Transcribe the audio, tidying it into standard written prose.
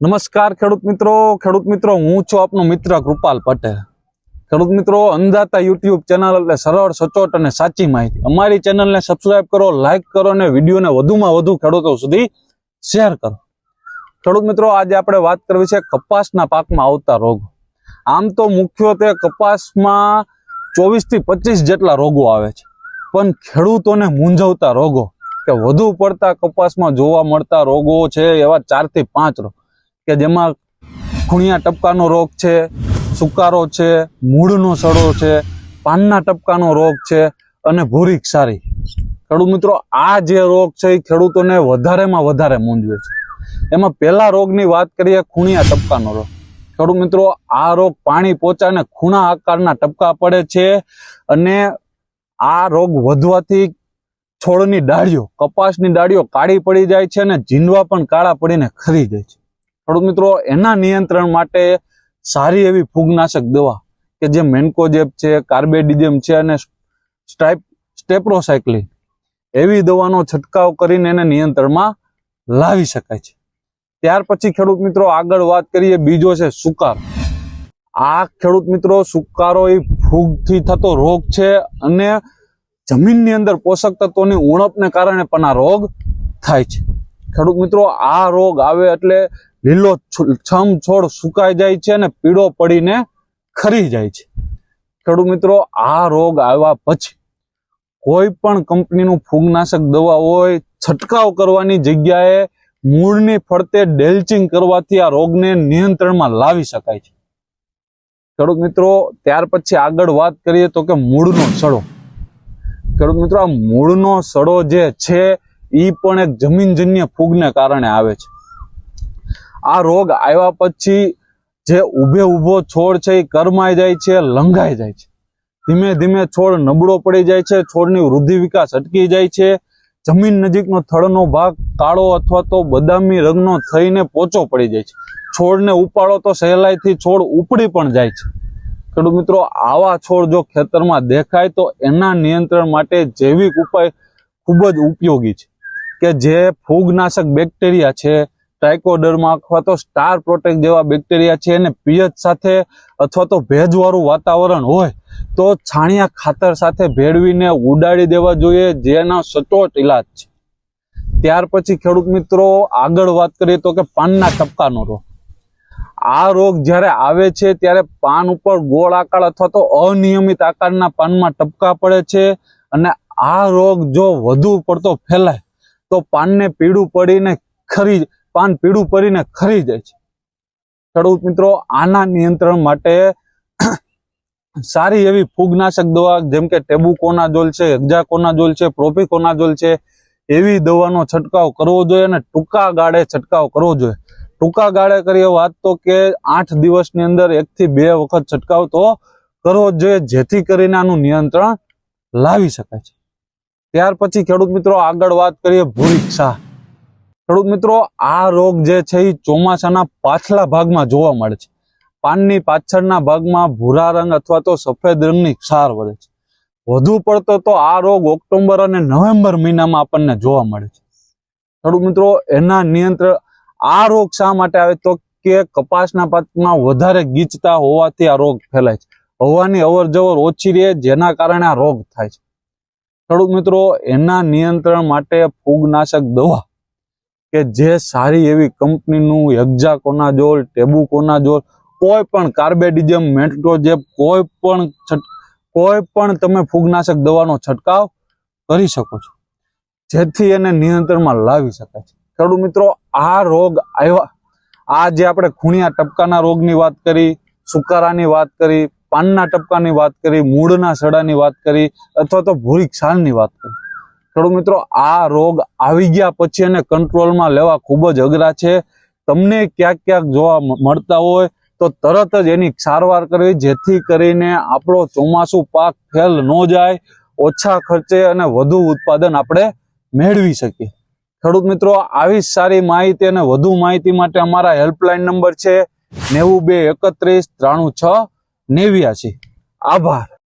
નમસ્કાર ખેડૂત મિત્રો હું છું આપનો મિત્ર કૃપાલ પટેલ। ખેડૂત મિત્રો, અંદાતા યુટ્યુબ ચેનલ એટલે સરળ, સચોટ અને સાચી માહિતી। અમારી ચેનલને સબસ્ક્રાઇબ કરો, લાઈક કરો અને વિડીયોને વધુમાં વધુ ખેડૂતો સુધી શેર કરો। ખેડૂત મિત્રો, આજે આપણે વાત કરવી છે કપાસના પાકમાં આવતા રોગો। આમ તો મુખ્યત્વે કપાસમાં 24 થી 25 જેટલા રોગો આવે છે, પણ ખેડૂતોને મૂંઝવતા રોગો કે વધુ પડતા કપાસમાં જોવા મળતા રોગો છે એવા 4 થી 5 રોગ કે જેમાં ખૂણિયા ટપકાનો રોગ છે, સુકારો છે, મૂળનો સડો છે, પાનના ટપકાનો રોગ છે અને ભૂરી ક્ષારી। ખેડૂત મિત્રો, આ જે રોગ છે એ ખેડૂતોને વધારેમાં વધારે મૂંઝવે છે। એમાં પહેલા રોગની વાત કરીએ, ખૂણિયા ટપકાનો રોગ। ખેડૂત મિત્રો, આ રોગ પાણી પોચાને ખૂણા આકારના ટપકા પડે છે અને આ રોગ વધવાથી છોડની ડાળીઓ, કપાસની ડાળીઓ કાળી પડી જાય છે અને જીંડવા પણ કાળા પડીને ખરી જાય છે। ખેડૂત મિત્રો, એના નિયંત્રણ માટે સારી એવી ફૂગનાશક દવા કે જે મેન્કોજેબ છે, કાર્બેડિઝમ છે અને સ્ટેપ્રોસાયક્લિન એવી દવાનો છંટકાવ કરીને એને નિયંત્રણમાં લાવી શકાય છે। ત્યાર પછી ખેડૂત મિત્રો આગળ વાત કરીએ, બીજો છે સુકારો। આ ખેડૂત મિત્રો, સુકારો એ ફૂગથી થતો રોગ છે અને જમીનની અંદર પોષક તત્વોની ઉણપને કારણે પણ આ રોગ થાય છે। ખેડૂત મિત્રો, આ રોગ આવે એટલે લીલો છમ છોડ સુકાઈ જાય છે અને પીળો પડીને ખરી જાય છે। ખેડૂત મિત્રો, આ રોગ આવ્યા પછી કોઈ પણ કંપનીનું ફૂગનાશક દવા હોય, છંટકાવ કરવાની જગ્યાએ મૂળની ફરતે ડેલ્ચિંગ કરવાથી આ રોગને નિયંત્રણમાં લાવી શકાય છે। ખેડૂત મિત્રો, ત્યાર પછી આગળ વાત કરીએ તો કે મૂળનો સડો। ખેડૂત મિત્રો, આ મૂળનો સડો જે છે એ પણ એક જમીનજન્ય ફૂગને કારણે આવે છે। આ રોગ આવ્યા પછી જે ઊભો છોડ છે એ કરમાઈ જાય છે, લંઘાઈ જાય છે, ધીમે ધીમે છોડ નબળો પડી જાય છે, છોડની વૃદ્ધિ વિકાસ અટકી જાય છે, જમીન નજીકનો થડનો ભાગ કાળો અથવા તો બદામી રંગનો થઈને પોચો પડી જાય છે, છોડને ઉપાડો તો સહેલાઈથી છોડ ઉપડી પણ જાય છે। ખેડૂત મિત્રો, આવા છોડ જો ખેતરમાં દેખાય તો એના નિયંત્રણ માટે જૈવિક ઉપાય ખૂબ જ ઉપયોગી છે કે જે ફૂગનાશક બેક્ટેરિયા છે, ટ્રાઇકોડર્મા અથવા તો સ્ટાર પ્રોટેક્ટ જેવા બેક્ટેરિયા છે, એને પીએચ સાથે અથવા તો ભેજવાળું વાતાવરણ હોય તો છાણિયા ખાતર સાથે ભેળવીને ઉડાડી દેવા જોઈએ, જેનો સચોટ ઇલાજ છે। ત્યાર પછી ખેડૂત મિત્રો આગળ વાત કરીએ તો કે પાનના ટપકાનો રોગ। આ રોગ જ્યારે આવે છે ત્યારે પાન ઉપર ગોળ આકાર અથવા તો અનિયમિત આકારના પાનમાં ટપકા પડે છે અને આ રોગ જો વધુ પડતો ફેલાય તો પાન પીળું પડીને ખરી જાય છે। ખેડૂત મિત્રો, આના નિયંત્રણ માટે સારી એવી ફૂગનાશક દવા જેમ કે ટેબુકોનાઝોલ છે, હેક્ઝાકોનાઝોલ છે, પ્રોપિકોનાઝોલ છે એવી દવાનો છંટકાવ કરવો જોઈએ અને ટૂંકા ગાળે છંટકાવ કરવો જોઈએ। ટૂંકા ગાળે કરીએ વાત તો કે 8 દિવસની અંદર 1 થી 2 વખત છંટકાવ તો કરવો જોઈએ, જેથી કરીને આનું નિયંત્રણ લાવી શકાય છે। ત્યાર પછી ખેડૂત મિત્રો આગળ વાત કરીએ ભૂરી ક્ષાર। ખેડૂત મિત્રો, આ રોગ જે છે એ ચોમાસાના પાછલા ભાગમાં જોવા મળે છે। પાનની પાછળના ભાગમાં ભૂરા રંગ અથવા તો સફેદ રંગની ક્ષાર વળે છે। વધુ પડતો તો આ રોગ ઓક્ટોબર અને નવેમ્બર મહિનામાં આપણને જોવા મળે છે। ખેડૂત મિત્રો, એના નિયંત્રણ આ રોગ શા માટે આવે તો કે કપાસના પાકમાં વધારે ગીચતા હોવાથી આ રોગ ફેલાય છે, હવાની અવર જવર ઓછી રહે જેના કારણે આ રોગ થાય છે। ખેડૂત મિત્રો, એના નિયંત્રણ માટે ફૂગનાશક દવા કે જે સારી એવી કંપનીનું હેક્ઝાકોનાઝોલ, ટેબુકોનાઝોલ, કોઈ પણ કાર્બેડિઝમ, મેન્કોજેબ, કોઈ પણ તમે ફૂગનાશક દવાનો છંટકાવ કરી શકો છો, જેથી એને નિયંત્રણમાં લાવી શકાય છે। ખેડૂત મિત્રો, આ રોગ આવ્યા, આ જે આપણે ખૂણિયા ટપકાના રોગની વાત કરી, સુકારાની વાત કરી, પાનના ટપકાની વાત કરી, મૂળના સડાની વાત કરી અથવા તો ભૂરી ક્ષારની વાત કરી। ખેડૂત મિત્રો, આ રોગ આવી ગયા પછી એને કંટ્રોલમાં લેવા ખૂબ જ અઘરા છે। તમને ક્યાંક જોવા મળતા હોય તો તરત જ એની સારવાર કરવી, જેથી કરીને આપણો ચોમાસું પાક ફેલ ન જાય, ઓછા ખર્ચે અને વધુ ઉત્પાદન આપણે મેળવી શકીએ। ખેડૂત મિત્રો, આવી સારી માહિતી અને વધુ માહિતી માટે અમારા હેલ્પલાઇન નંબર છે 9231 36 89। આભાર।